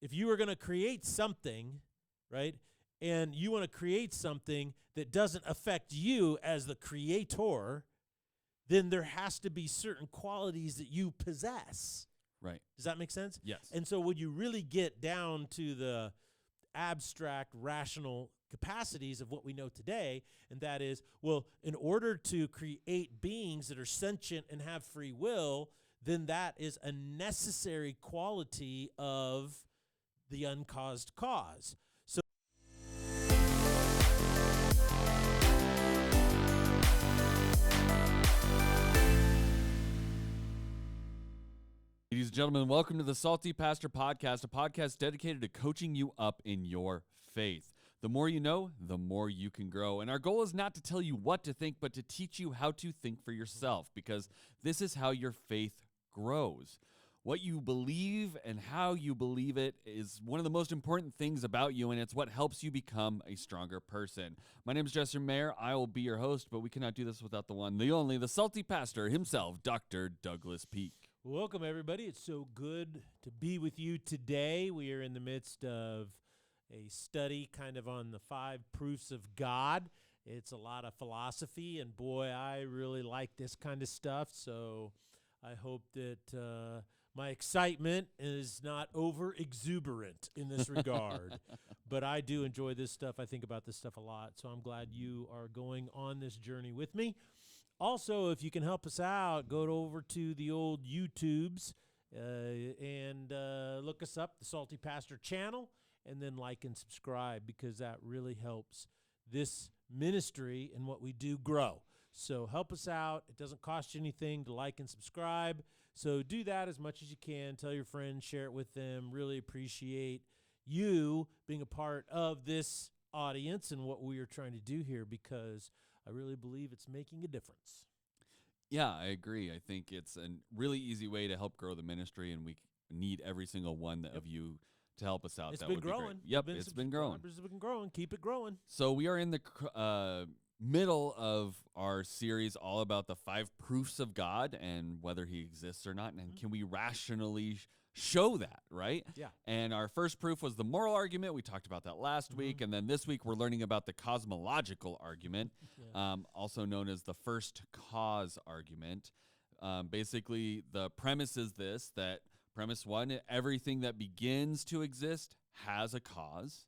if you were going to create something, right, and you want to create something that doesn't affect you as the creator, then there has to be certain qualities that you possess. Right. Does that make sense? Yes. And so when you really get down to the abstract, rational capacities of what we know today, and that is, well, in order to create beings that are sentient and have free will, then that is a necessary quality of the uncaused cause. So Ladies and gentlemen, welcome to the Salty Pastor Podcast, a podcast dedicated to coaching you up in your faith. The more you know, the more you can grow. And our goal is not to tell you what to think, but to teach you how to think for yourself, because this is how your faith grows. What you believe and how you believe it is one of the most important things about you, and it's what helps you become a stronger person. My name is Jesse Mayer. I will be your host, but we cannot do this without the one, the only, the Salty Pastor himself, Dr. Douglas Peake. welcome, everybody. It's so good to be with you today. We are in the midst of a study kind of on the 5 proofs of God. It's a lot of philosophy, and boy, I really like this kind of stuff, so I hope that my excitement is not over-exuberant in this regard. But I do enjoy this stuff. I think about this stuff a lot, so I'm glad you are going on this journey with me. Also, if you can help us out, go over to the old YouTubes and look us up, the Salty Pastor channel, and then like and subscribe, because that really helps this ministry and what we do grow. So help us out. It doesn't cost you anything to like and subscribe. So do that as much as you can. Tell your friends, share it with them. Really appreciate you being a part of this audience and what we are trying to do here, because I really believe it's making a difference. Yeah, I agree. I think it's a really easy way to help grow the ministry, and we need every single one of you to help us out. It's that been would be growing. great. Yep, it's been growing. It's been growing. Keep it growing. So we are in the middle of our series all about the 5 proofs of God and whether he exists or not, and can we rationally show that, right? Yeah. And our first proof was the moral argument. We talked about that last week, and then this week we're learning about the cosmological argument, also known as the first cause argument. Basically, the premise is this, that premise 1, everything that begins to exist has a cause.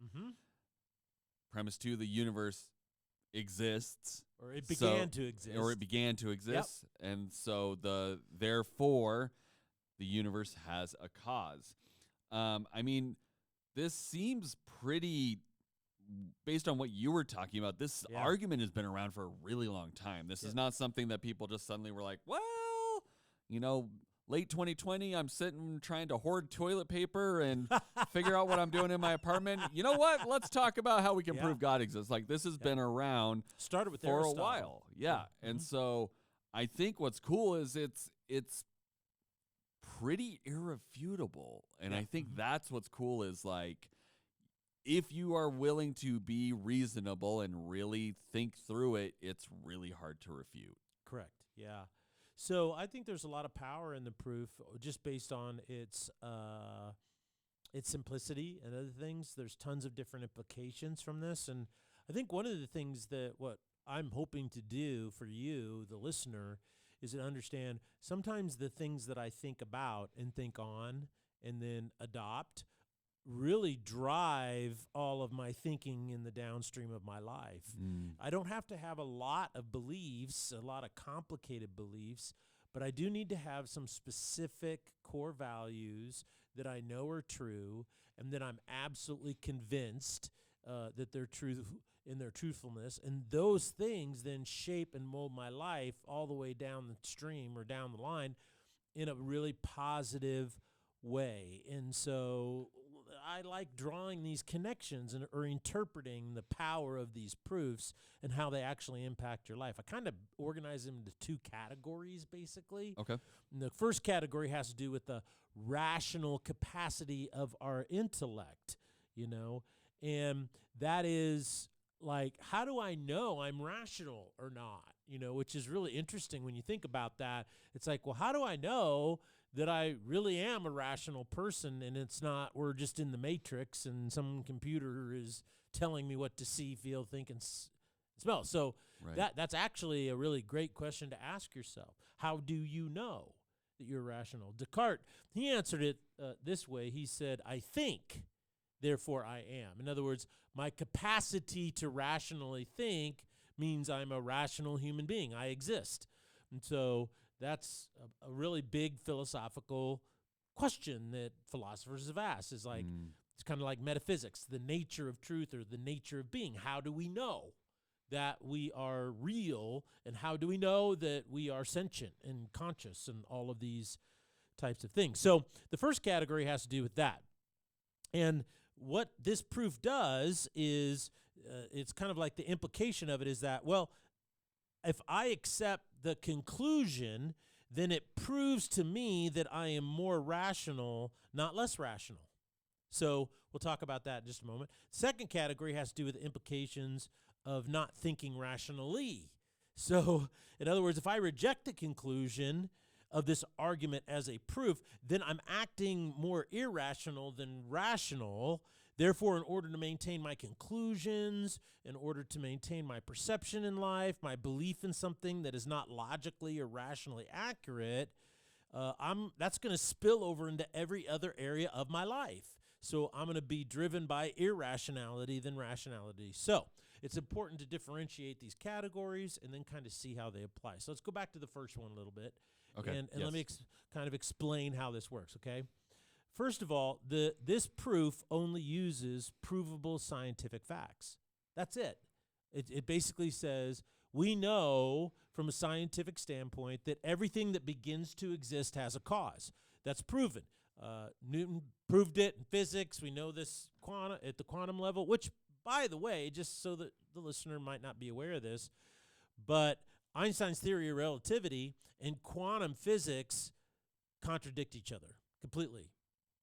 Premise 2, the universe exists. Or it began to exist. Or it began to exist. Yep. And so therefore, the universe has a cause. I mean, this seems pretty, based on what you were talking about, this argument has been around for a really long time. This is not something that people just suddenly were like, well, late 2020, I'm sitting trying to hoard toilet paper and figure out what I'm doing in my apartment. You know what? Let's talk about how we can prove God exists. Like, this has been around started with for Aristotle. a while. Yeah. And so I think what's cool is it's pretty irrefutable. And I think that's what's cool is, like, if you are willing to be reasonable and really think through it, it's really hard to refute. Correct. Yeah. So I think there's a lot of power in the proof just based on its simplicity and other things. There's tons of different implications from this. And I think one of the things that what I'm hoping to do for you, the listener, is to understand sometimes the things that I think about and think on and then adopt really drive all of my thinking in the downstream of my life. I don't have to have a lot of beliefs, a lot of complicated beliefs, but I do need to have some specific core values that I know are true and that I'm absolutely convinced that they're true in their truthfulness. And those things then shape and mold my life all the way down the stream or down the line in a really positive way. And so I like drawing these connections or interpreting the power of these proofs and how they actually impact your life. I kind of organize them into 2 categories, basically. Okay. And the first category has to do with the rational capacity of our intellect, and that is like, how do I know I'm rational or not? Which is really interesting when you think about that. It's like, well, how do I know that I really am a rational person, and it's not, we're just in the matrix and some computer is telling me what to see, feel, think, and smell. So that's actually a really great question to ask yourself. How do you know that you're rational? Descartes, he answered it this way. He said, I think, therefore I am. In other words, my capacity to rationally think means I'm a rational human being. I exist. And so that's a really big philosophical question that philosophers have asked. Is like, it's kind of like metaphysics, the nature of truth or the nature of being. How do we know that we are real, and how do we know that we are sentient and conscious and all of these types of things? So the first category has to do with that. And what this proof does is, it's kind of like the implication of it is that, well, if I accept the conclusion, then it proves to me that I am more rational, not less rational. So we'll talk about that in just a moment. Second category has to do with the implications of not thinking rationally. So, in other words, if I reject the conclusion of this argument as a proof, then I'm acting more irrational than rational. Therefore, in order to maintain my conclusions, in order to maintain my perception in life, my belief in something that is not logically or rationally accurate, that's going to spill over into every other area of my life. So I'm going to be driven by irrationality than rationality. So it's important to differentiate these categories and then kind of see how they apply. So let's go back to the first one a little bit. Okay. And let me kind of explain how this works, okay? First of all, this proof only uses provable scientific facts. That's it. It basically says we know from a scientific standpoint that everything that begins to exist has a cause. That's proven. Newton proved it in physics. We know this at the quantum level, which, by the way, just so that the listener might not be aware of this, but Einstein's theory of relativity and quantum physics contradict each other completely.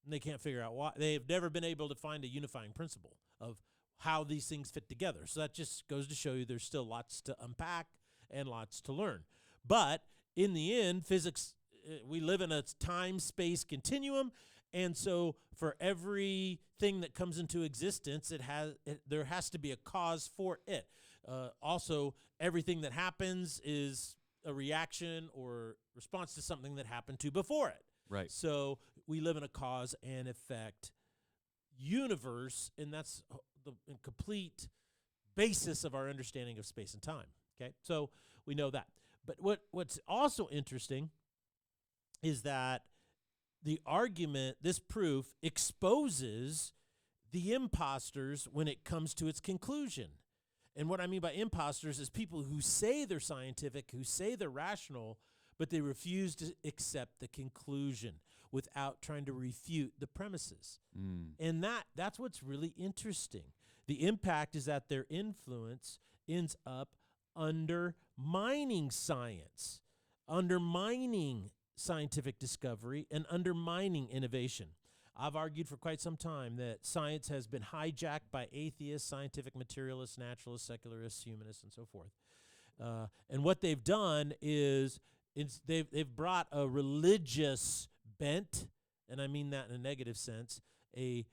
And they can't figure out why. They've never been able to find a unifying principle of how these things fit together. So that just goes to show you there's still lots to unpack and lots to learn. But in the end, physics, we live in a time-space continuum, and so for everything that comes into existence, there has to be a cause for it. Also, everything that happens is a reaction or response to something that happened to before it. Right. So we live in a cause and effect universe, and that's the complete basis of our understanding of space and time. Okay, so we know that. But what's also interesting is that the argument, this proof, exposes the imposters when it comes to its conclusion. And what I mean by imposters is people who say they're scientific, who say they're rational, but they refuse to accept the conclusion without trying to refute the premises. And that's what's really interesting. The impact is that their influence ends up undermining science, undermining scientific discovery, and undermining innovation. I've argued for quite some time that science has been hijacked by atheists, scientific materialists, naturalists, secularists, humanists, and so forth. And what they've done is they've brought a religious bent, and I mean that in a negative sense, a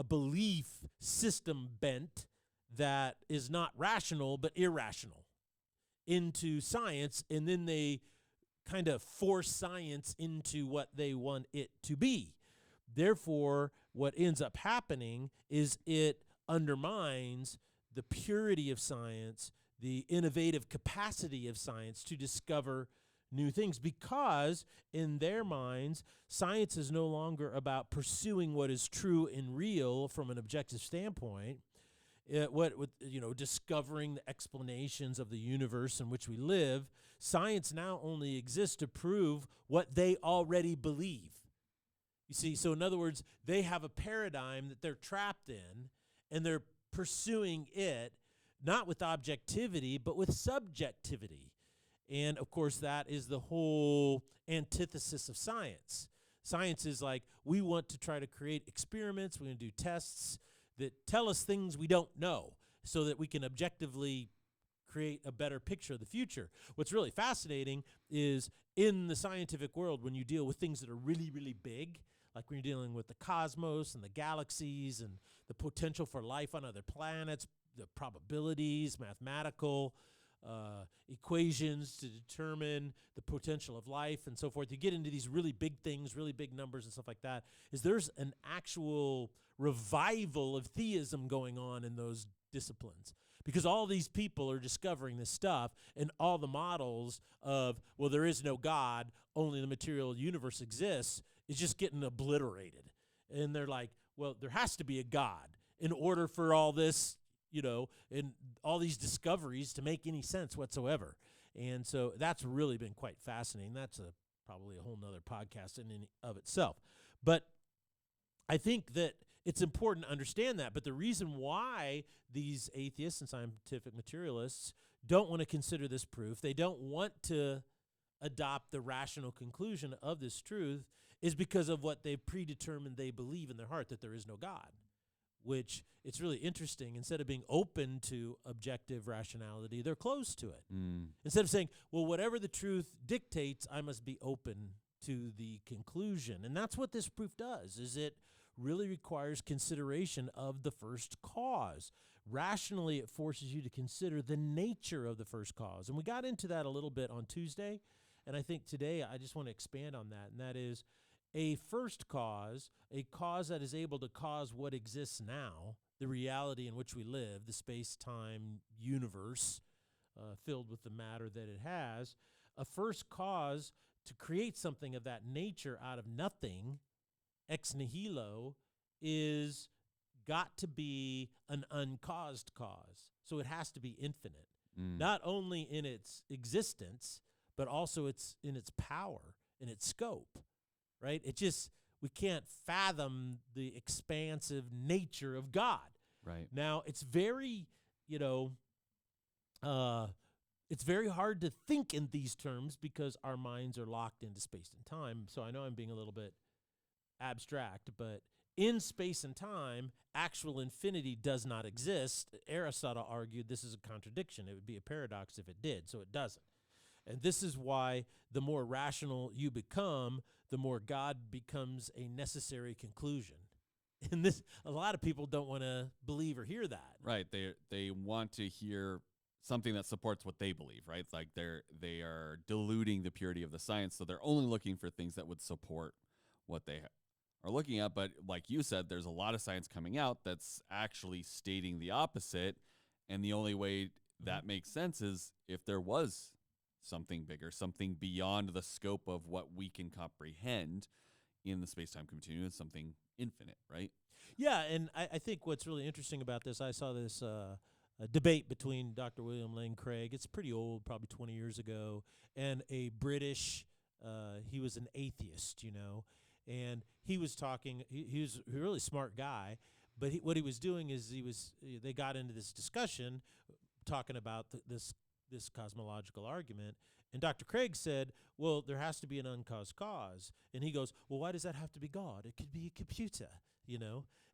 belief system bent that is not rational but irrational into science, and then they kind of force science into what they want it to be. Therefore, what ends up happening is it undermines the purity of science, the innovative capacity of science to discover new things, because in their minds, science is no longer about pursuing what is true and real from an objective standpoint. Discovering the explanations of the universe in which we live. Science now only exists to prove what they already believe. You see, so in other words, they have a paradigm that they're trapped in, and they're pursuing it not with objectivity, but with subjectivity. And, of course, that is the whole antithesis of science. Science is like, we want to try to create experiments, we're going to do tests that tell us things we don't know so that we can objectively create a better picture of the future. What's really fascinating is in the scientific world, when you deal with things that are really, really big, like when you're dealing with the cosmos and the galaxies and the potential for life on other planets, the probabilities, mathematical equations to determine the potential of life and so forth. You get into these really big things, really big numbers and stuff like that. There's an actual revival of theism going on in those disciplines, because all these people are discovering this stuff, and all the models of, well, there is no God, only the material universe exists, is just getting obliterated. And they're like, well, there has to be a God in order for all this, and all these discoveries to make any sense whatsoever. And so that's really been quite fascinating. That's probably a whole nother podcast in and of itself. But I think that it's important to understand that. But the reason why these atheists and scientific materialists don't want to consider this proof, they don't want to adopt the rational conclusion of this truth, is because of what they've predetermined they believe in their heart, that there is no God. Which, it's really interesting. Instead of being open to objective rationality, they're closed to it. Instead of saying, well, whatever the truth dictates, I must be open to the conclusion. And that's what this proof does, is it really requires consideration of the first cause. Rationally, it forces you to consider the nature of the first cause. And we got into that a little bit on Tuesday, and I think today I just want to expand on that, and that is, a first cause, a cause that is able to cause what exists now, the reality in which we live, the space-time universe filled with the matter that it has, a first cause to create something of that nature out of nothing, ex nihilo, is got to be an uncaused cause. So it has to be infinite, not only in its existence, but also in its power, in its scope. Right? We can't fathom the expansive nature of God. Right. Now, it's very, it's very hard to think in these terms because our minds are locked into space and time. So I know I'm being a little bit abstract, but in space and time, actual infinity does not exist. Aristotle argued this is a contradiction. It would be a paradox if it did, so it doesn't. And this is why the more rational you become, the more God becomes a necessary conclusion. And a lot of people don't want to believe or hear that. Right. They want to hear something that supports what they believe, right? It's like they are diluting the purity of the science, so they're only looking for things that would support what they are looking at. But like you said, there's a lot of science coming out that's actually stating the opposite, and the only way that makes sense is if there was something bigger, something beyond the scope of what we can comprehend in the space-time continuum, something infinite, right? Yeah, and I think what's really interesting about this, I saw this a debate between Dr. William Lane Craig. It's pretty old, probably 20 years ago, and a British, he was an atheist, and he was talking, he was a really smart guy, but what he was doing is they got into this discussion talking about this cosmological argument, and Dr. Craig said, well, there has to be an uncaused cause. And he goes, well, why does that have to be God? It could be a computer,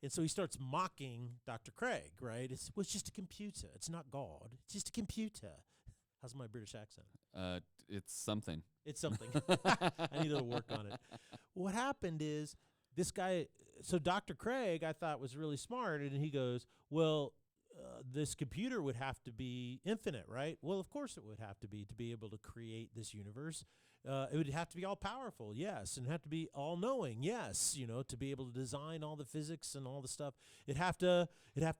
And so he starts mocking Dr. Craig, right? It's just a computer. It's not God. It's just a computer. How's my British accent? It's something. It's something. I need to work on it. What happened is this guy, so Dr. Craig, I thought was really smart, and he goes, well, this computer would have to be infinite, right? Well, of course it would have to be able to create this universe. It would have to be all powerful, yes, and have to be all knowing, yes, to be able to design all the physics and all the stuff. It'd have to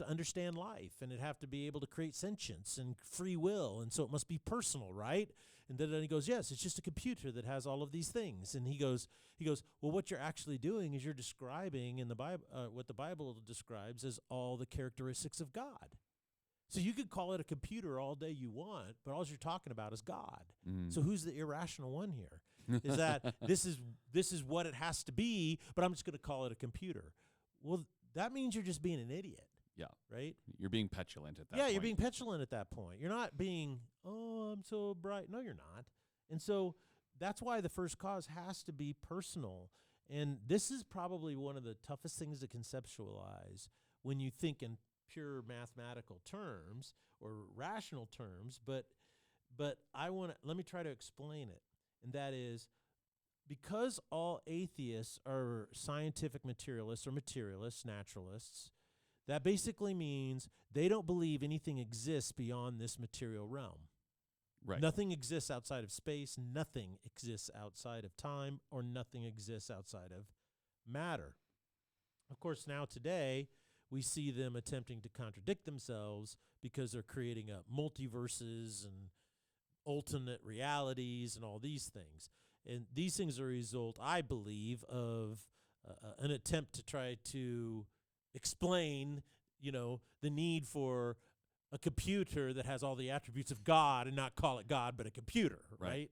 understand life, and it'd have to be able to create sentience and free will, and so it must be personal, right? And then he goes, yes, it's just a computer that has all of these things. And he goes, well, what you're actually doing is you're describing in the Bible what the Bible describes as all the characteristics of God. So you could call it a computer all day you want, but all you're talking about is God. So who's the irrational one here? Is that this is what it has to be, but I'm just going to call it a computer. Well, that means you're just being an idiot. Yeah. Right? You're being petulant at that point. Yeah, you're being petulant at that point. You're not being, oh, I'm so bright. No, you're not. And so that's why the first cause has to be personal. And this is probably one of the toughest things to conceptualize when you think in pure mathematical terms or rational terms, but let me try to explain it. And that is, because all atheists are scientific materialists or materialists, naturalists, that basically means they don't believe anything exists beyond this material realm. Right. Nothing exists outside of space, nothing exists outside of time, or nothing exists outside of matter. Of course, now today, we see them attempting to contradict themselves because they're creating multiverses and alternate realities and all these things. And these things are a result, I believe, of an attempt to try to explain, the need for a computer that has all the attributes of God and not call it God, but a computer, right?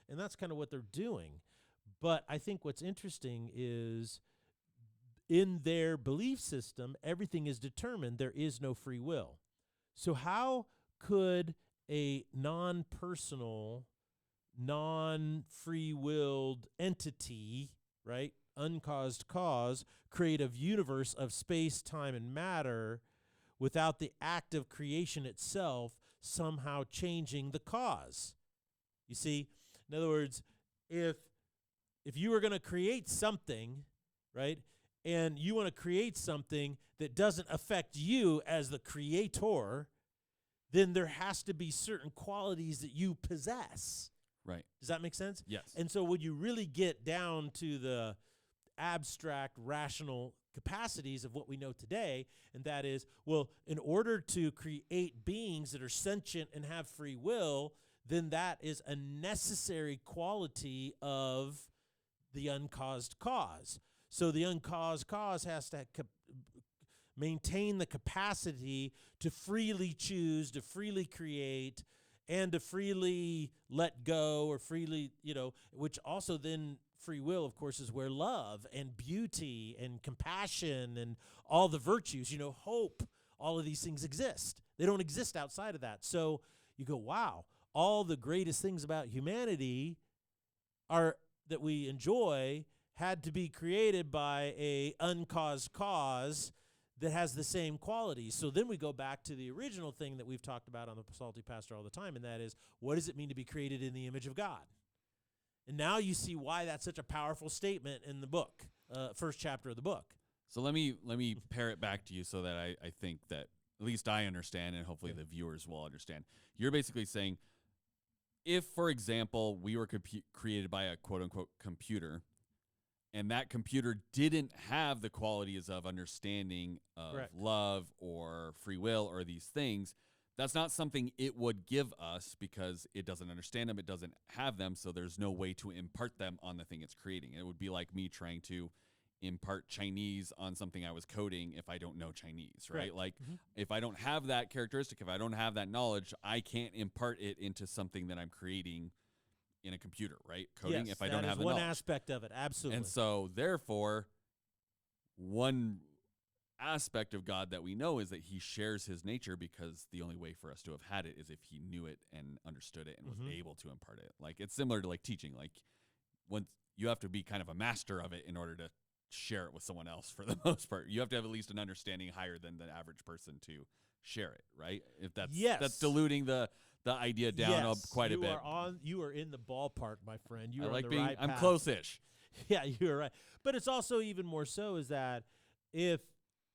And that's kind of what they're doing. But I think what's interesting is in their belief system, everything is determined. There is no free will. So how could a non-personal, non-free-willed entity, right, uncaused cause, create a universe of space, time, and matter without the act of creation itself somehow changing the cause? You see, in other words, if you were going to create something, right, and you want to create something that doesn't affect you as the creator, then there has to be certain qualities that you possess. Right. Does that make sense? Yes. And so when you really get down to the abstract, rational capacities of what we know today, and that is, well, in order to create beings that are sentient and have free will, then that is a necessary quality of the uncaused cause. So the uncaused cause has to maintain the capacity to freely choose, to freely create, and to freely let go or freely, which also then free will, of course, is where love and beauty and compassion and all the virtues, hope, all of these things exist. They don't exist outside of that. So you go, wow, all the greatest things about humanity that we enjoy had to be created by a uncaused cause that has the same qualities. So then we go back to the original thing that we've talked about on the Salty Pastor all the time, and that is, what does it mean to be created in the image of God? And now you see why that's such a powerful statement in the book, first chapter of the book. So let me pair it back to you so that I think that at least I understand, and hopefully the viewers will understand. You're basically saying, if, for example, we were created by a quote-unquote computer, and that computer didn't have the qualities of understanding of Correct. love or free will or these things, that's not something it would give us because it doesn't understand them, it doesn't have them, so there's no way to impart them on the thing it's creating. It would be like me trying to impart Chinese on something I was coding if I don't know Chinese, right? Correct. Like, if I don't have that characteristic, if I don't have that knowledge, I can't impart it into something that I'm creating in a computer, right? Coding, Yes, if I don't have the knowledge. one aspect of it, absolutely. And so, therefore, one aspect of God that we know is that he shares his nature, because the only way for us to have had it is if he knew it and understood it and was able to impart it. Like, it's similar to like teaching. Like, once you have to be kind of a master of it in order to share it with someone else for the most part. You have to have at least an understanding higher than the average person to share it, right? If that's diluting the idea down quite a bit. You are in the ballpark, my friend. You I are like on the right I'm path. close-ish. Yeah, you're right. But it's also even more so is that if,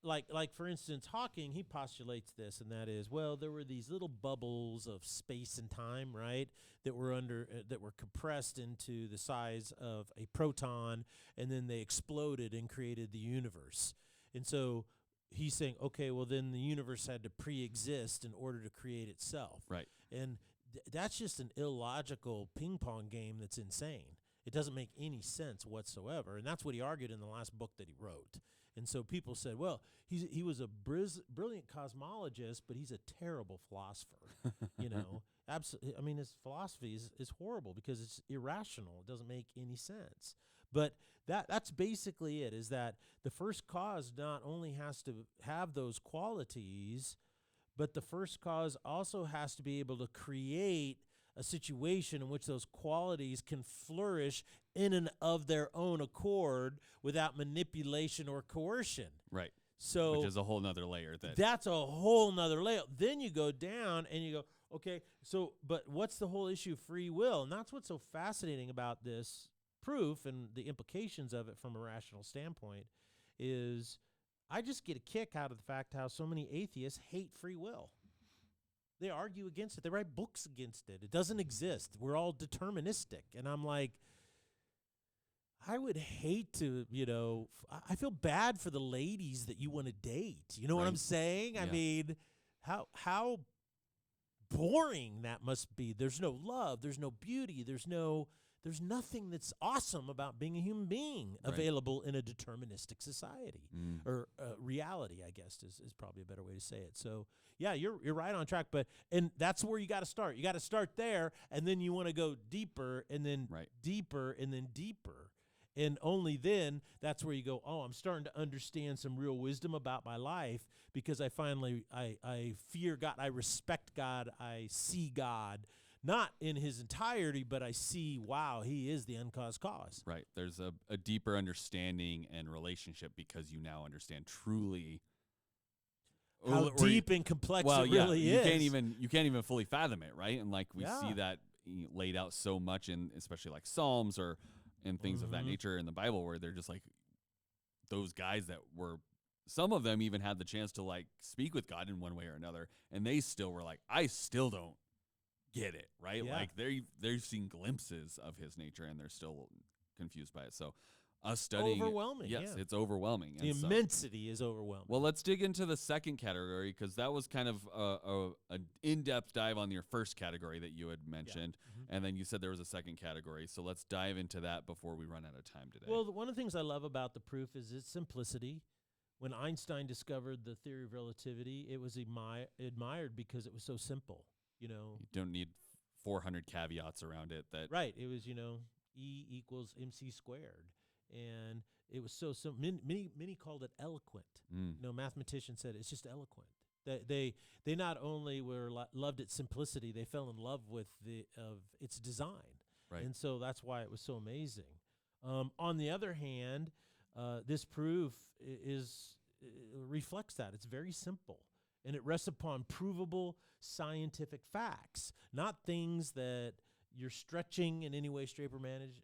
like for instance, Hawking, he postulates this, and that is, well, there were these little bubbles of space and time, right, that were that were compressed into the size of a proton, and then they exploded and created the universe. And so he's saying, okay, well, then the universe had to pre-exist in order to create itself. Right. And that's just an illogical ping pong game that's insane. It doesn't make any sense whatsoever. And that's what he argued in the last book that he wrote. And so people said, well, he was a brilliant cosmologist, but he's a terrible philosopher. Absolutely. I mean, his philosophy is horrible because it's irrational. It doesn't make any sense. But that's basically it, is that the first cause not only has to have those qualities, but the first cause also has to be able to create a situation in which those qualities can flourish in and of their own accord without manipulation or coercion. Right. So which is a whole nother layer. That's a whole nother layer. Then you go down and you go, okay, so but what's the whole issue of free will? And that's what's so fascinating about this proof and the implications of it from a rational standpoint is I just get a kick out of the fact how so many atheists hate free will. They argue against it. They write books against it. It doesn't exist. We're all deterministic. And I'm like, I would hate to, I feel bad for the ladies that you want to date. You know what I'm saying? Yeah. I mean, how boring that must be. There's no love. There's no beauty. There's nothing that's awesome about being a human being available in a deterministic society or reality, I guess is probably a better way to say it. So yeah, you're right on track, and that's where you got to start. You got to start there, and then you want to go deeper, and then deeper, and then deeper. And only then, that's where you go, oh, I'm starting to understand some real wisdom about my life because I finally, I fear God, I respect God, I see God, not in his entirety, but I see, wow, he is the uncaused cause. Right. There's a deeper understanding and relationship because you now understand truly how deep and complex it really is. You can't even fully fathom it, right? And like we see that laid out so much in especially like Psalms and things of that nature in the Bible where they're just like those guys that were, some of them even had the chance to like speak with God in one way or another, and they still were like, I still don't get it, right? Yeah. Like they've seen glimpses of his nature and they're still confused by it. So us studying overwhelming. Yes, it's overwhelming. The immensity is overwhelming. Well, let's dig into the second category because that was kind of an in-depth dive on your first category that you had mentioned, and then you said there was a second category. So let's dive into that before we run out of time today. Well, one of the things I love about the proof is its simplicity. When Einstein discovered the theory of relativity, it was admired because it was so simple. You don't need 400 caveats around it. It was E equals mc squared. And it was so simple. Many called it eloquent. Mathematicians said it's just eloquent. They not only loved its simplicity, they fell in love with its design. Right. And so that's why it was so amazing. On the other hand, this proof reflects that. It's very simple. And it rests upon provable scientific facts, not things that you're stretching in any way, shape, or manage,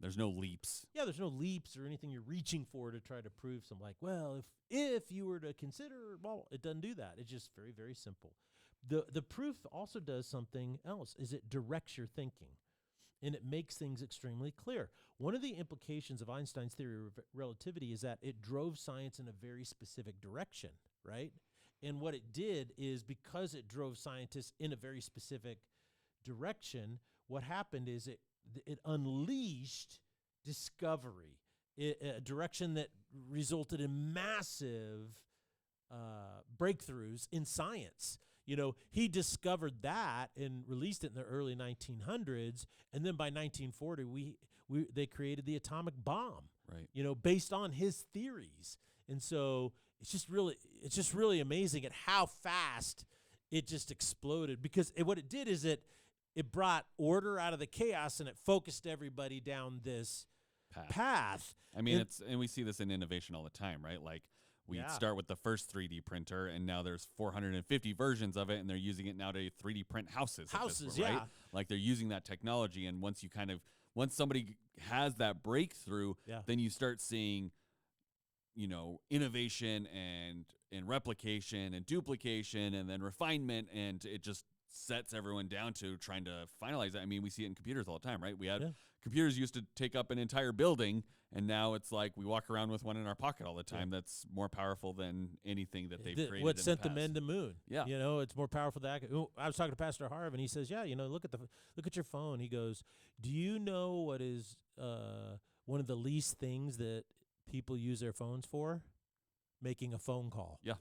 There's no leaps. Yeah, there's no leaps or anything you're reaching for to try to prove something like, well, if you were to consider, well, it doesn't do that. It's just very, very simple. The proof also does something else, is it directs your thinking, and it makes things extremely clear. One of the implications of Einstein's theory of relativity is that it drove science in a very specific direction, right? And what it did is because it drove scientists in a very specific direction, what happened is it unleashed discovery, a direction that resulted in massive breakthroughs in science. He discovered that and released it in the early 1900s, and then by 1940, they created the atomic bomb. Right. Based on his theories, and so it's just really amazing at how fast it just exploded. Because what it did is it brought order out of the chaos and it focused everybody down this path. I mean, and we see this in innovation all the time, right? Like we start with the first 3D printer, and now there's 450 versions of it, and they're using it now to 3D print houses. Houses, right? Like they're using that technology, and once somebody has that breakthrough, then you start seeing, innovation and replication and duplication and then refinement, and it just sets everyone down to trying to finalize it. I mean, we see it in computers all the time, right? We had computers used to take up an entire building, and now it's like we walk around with one in our pocket all the time. That's more powerful than anything that they've created. What sent the men to moon? Yeah, it's more powerful than I was talking to Pastor Harv, and he says, look at your phone. He goes, do you know what is one of the least things that people use their phones for? Making a phone call. Yeah.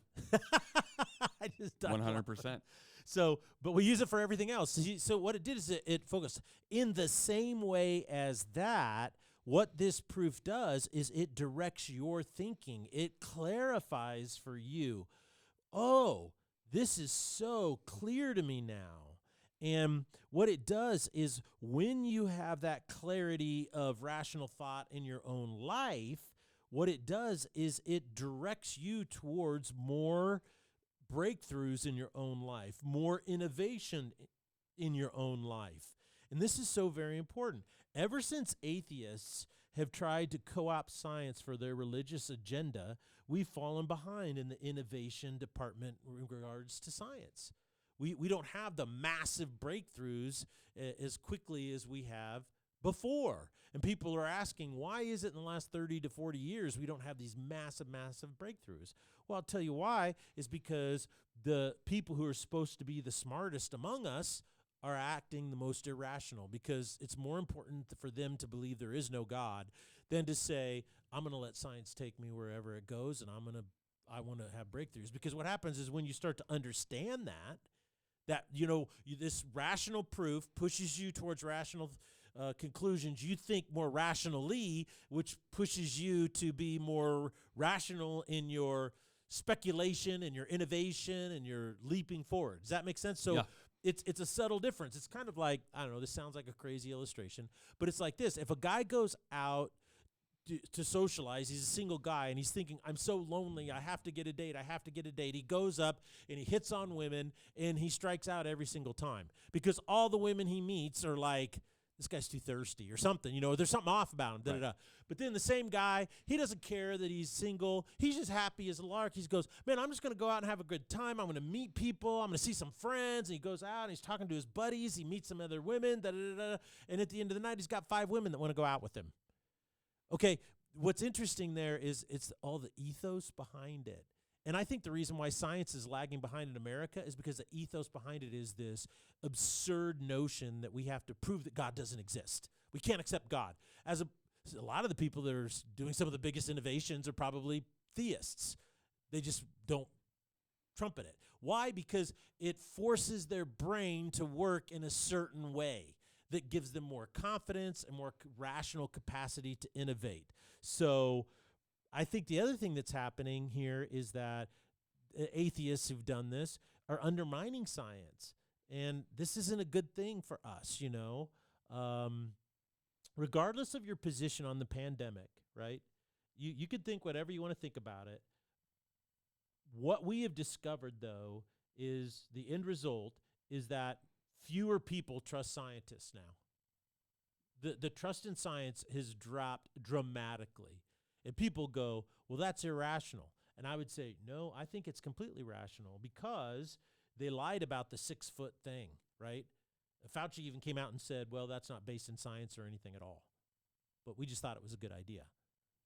I just 100%. So, but we use it for everything else. So what it did is it focused in the same way as that. What this proof does is it directs your thinking. It clarifies for you. Oh, this is so clear to me now. And what it does is when you have that clarity of rational thought in your own life, what it does is it directs you towards more breakthroughs in your own life, more innovation in your own life. And this is so very important. Ever since atheists have tried to co-opt science for their religious agenda, we've fallen behind in the innovation department in regards to science. We don't have the massive breakthroughs as quickly as we have before. And people are asking, why is it in the last 30 to 40 years we don't have these massive breakthroughs? Well, I'll tell you why. Is because the people who are supposed to be the smartest among us are acting the most irrational, because it's more important for them to believe there is no God than to say, I'm going to let science take me wherever it goes, and I want to have breakthroughs. Because what happens is when you start to understand that this rational proof pushes you towards rational conclusions, you think more rationally, which pushes you to be more rational in your speculation and your innovation and your leaping forward. Does that make sense? So it's a subtle difference. It's kind of like, I don't know, this sounds like a crazy illustration, but it's like this. If a guy goes out to socialize, he's a single guy, and he's thinking, I'm so lonely, I have to get a date. He goes up and he hits on women, and he strikes out every single time because all the women he meets are like, this guy's too thirsty or something, there's something off about him, da-da-da. But then the same guy, he doesn't care that he's single. He's just happy as a lark. He goes, man, I'm just going to go out and have a good time. I'm going to meet people. I'm going to see some friends. And he goes out and he's talking to his buddies. He meets some other women, da-da-da-da. And at the end of the night, he's got 5 women that want to go out with him. Okay, what's interesting there is it's all the ethos behind it. And I think the reason why science is lagging behind in America is because the ethos behind it is this absurd notion that we have to prove that God doesn't exist. We can't accept God. As a lot of the people that are doing some of the biggest innovations are probably theists. They just don't trumpet it. Why? Because it forces their brain to work in a certain way that gives them more confidence and more rational capacity to innovate. So I think the other thing that's happening here is that atheists who've done this are undermining science. And this isn't a good thing for us, regardless of your position on the pandemic, right? You could think whatever you want to think about it. What we have discovered, though, is the end result is that fewer people trust scientists now. The trust in science has dropped dramatically. And people go, well, that's irrational. And I would say, no, I think it's completely rational because they lied about the 6-foot thing, right? Fauci even came out and said, well, that's not based in science or anything at all. But we just thought it was a good idea.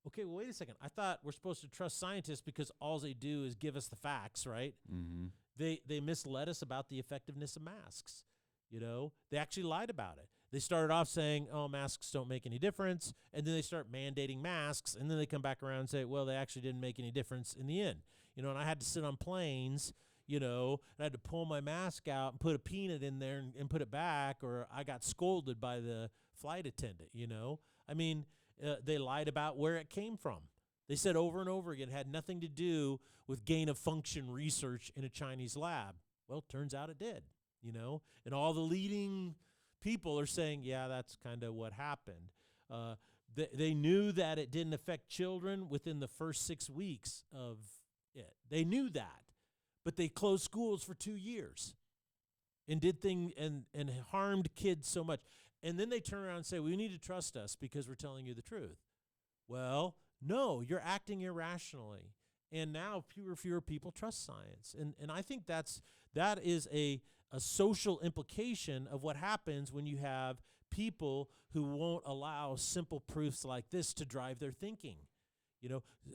Okay, well, wait a second. I thought we're supposed to trust scientists because all they do is give us the facts, right? Mm-hmm. They misled us about the effectiveness of masks. They actually lied about it. They started off saying, oh, masks don't make any difference, and then they start mandating masks, and then they come back around and say, well, they actually didn't make any difference in the end. And I had to sit on planes, and I had to pull my mask out and put a peanut in there and put it back, or I got scolded by the flight attendant, I mean, they lied about where it came from. They said over and over again it had nothing to do with gain-of-function research in a Chinese lab. Well, it turns out it did, and all the leading people are saying, yeah, that's kind of what happened. They knew that it didn't affect children within the first 6 weeks of it. They knew that, but they closed schools for 2 years and did things and harmed kids so much. And then they turn around and say, well, you need to trust us because we're telling you the truth. Well, no, you're acting irrationally. And now fewer people trust science. And I think that is a social implication of what happens when you have people who won't allow simple proofs like this to drive their thinking.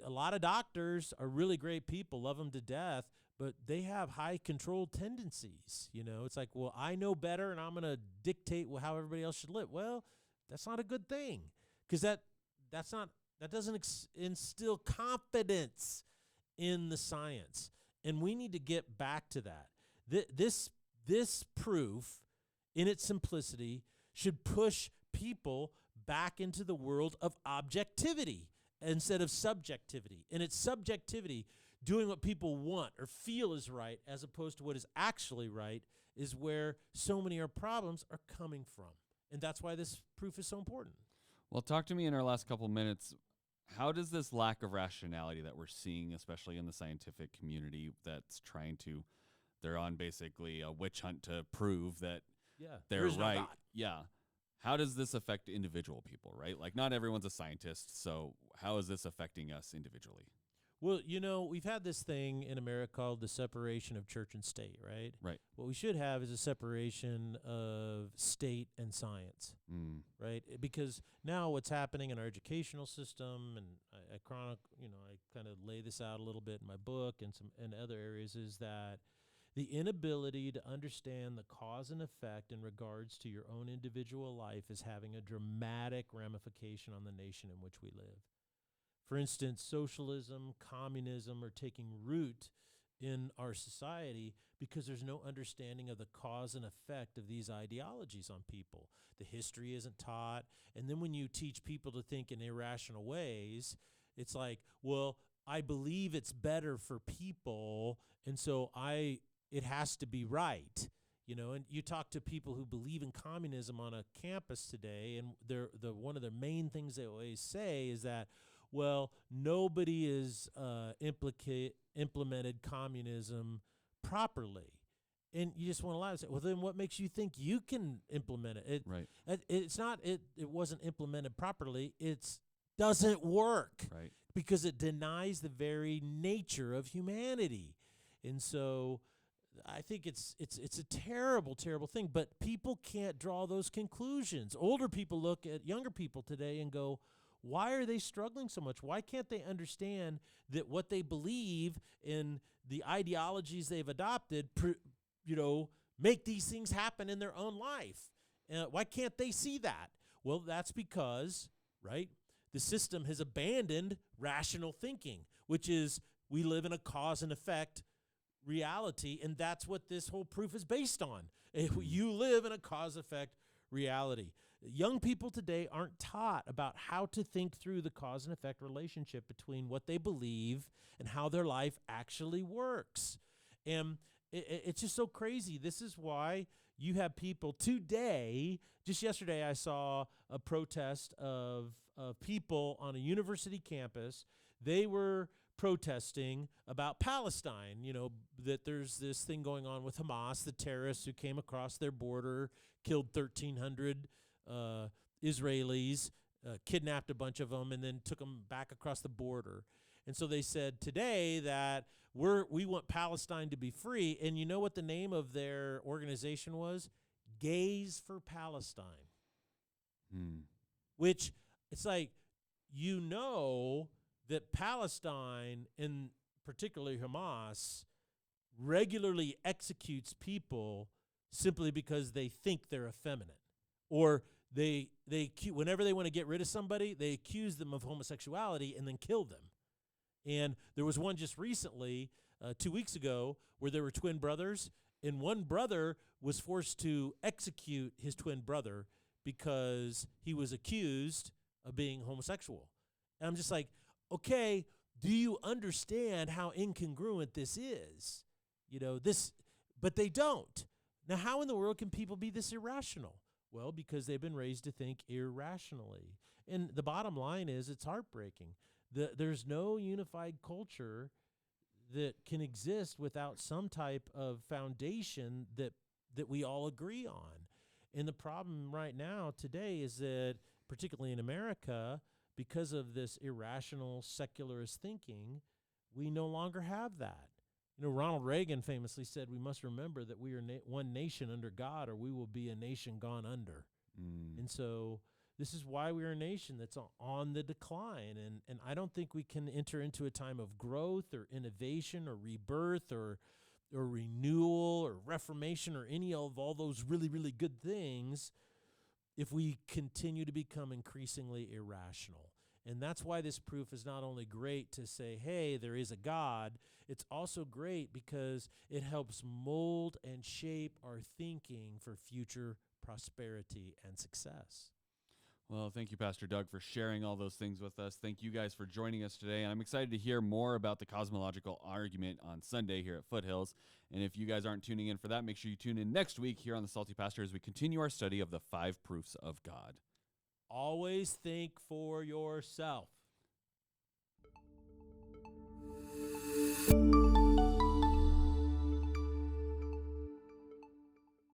A lot of doctors are really great people, love them to death, but they have high control tendencies. It's like, well, I know better and I'm going to dictate how everybody else should live. Well, that's not a good thing because that doesn't instill confidence in the science. And we need to get back to that. This proof, in its simplicity, should push people back into the world of objectivity instead of subjectivity. And it's subjectivity, doing what people want or feel is right as opposed to what is actually right, is where so many of our problems are coming from. And that's why this proof is so important. Well, talk to me in our last couple minutes. How does this lack of rationality that we're seeing, especially in the scientific community, that's they're on basically a witch hunt to prove that they're there is right. no God. Yeah. How does this affect individual people, right? Like, not everyone's a scientist, so how is this affecting us individually? Well, we've had this thing in America called the separation of church and state, right? Right. What we should have is a separation of state and science, right? Because now what's happening in our educational system, and I kind of lay this out a little bit in my book and in other areas, is that the inability to understand the cause and effect in regards to your own individual life is having a dramatic ramification on the nation in which we live. For instance, socialism, communism are taking root in our society because there's no understanding of the cause and effect of these ideologies on people. The history isn't taught. And then when you teach people to think in irrational ways, it's like, well, I believe it's better for people, and so it has to be right. And you talk to people who believe in communism on a campus today, and one of the main things they always say is that, well, nobody has implemented communism properly. And you just want to lie and say, well, then what makes you think you can implement it? Right. It's not it wasn't implemented properly. It doesn't work. Right. Because it denies the very nature of humanity. And so I think it's a terrible, terrible thing. But people can't draw those conclusions. Older people look at younger people today and go, why are they struggling so much? Why can't they understand that what they believe in the ideologies they've adopted, make these things happen in their own life? Why can't they see that? Well, that's because, right, the system has abandoned rational thinking, which is we live in a cause and effect reality, and that's what this whole proof is based on. You live in a cause-effect reality. Young people today aren't taught about how to think through the cause and effect relationship between what they believe and how their life actually works. And it's just so crazy. This is why you have people today, just yesterday I saw a protest of people on a university campus. They were protesting about Palestine, that there's this thing going on with Hamas, the terrorists who came across their border, killed 1,300 Israelis, kidnapped a bunch of them, and then took them back across the border. And so they said today that we want Palestine to be free. And you know what the name of their organization was? Gays for Palestine. Which, it's like, that Palestine, and particularly Hamas, regularly executes people simply because they think they're effeminate. Or they whenever they want to get rid of somebody, they accuse them of homosexuality and then kill them. And there was one just recently, 2 weeks ago, where there were twin brothers, and one brother was forced to execute his twin brother because he was accused of being homosexual. And I'm just like, okay, do you understand how incongruent this is? But they don't. Now, how in the world can people be this irrational? Well, because they've been raised to think irrationally. And the bottom line is it's heartbreaking. There's no unified culture that can exist without some type of foundation that we all agree on. And the problem right now today is that, particularly in America, because of this irrational secularist thinking, we no longer have that. Ronald Reagan famously said, we must remember that we are one nation under God, or we will be a nation gone under. And so this is why we are a nation that's on the decline. And I don't think we can enter into a time of growth or innovation or rebirth or renewal or reformation or any of all those really, really good things if we continue to become increasingly irrational. And that's why this proof is not only great to say, hey, there is a God, it's also great because it helps mold and shape our thinking for future prosperity and success. Well, thank you, Pastor Doug, for sharing all those things with us. Thank you guys for joining us today. And I'm excited to hear more about the Cosmological Argument on Sunday here at Foothills. And if you guys aren't tuning in for that, make sure you tune in next week here on the Salty Pastor as we continue our study of the 5 proofs of God. Always think for yourself. Bye.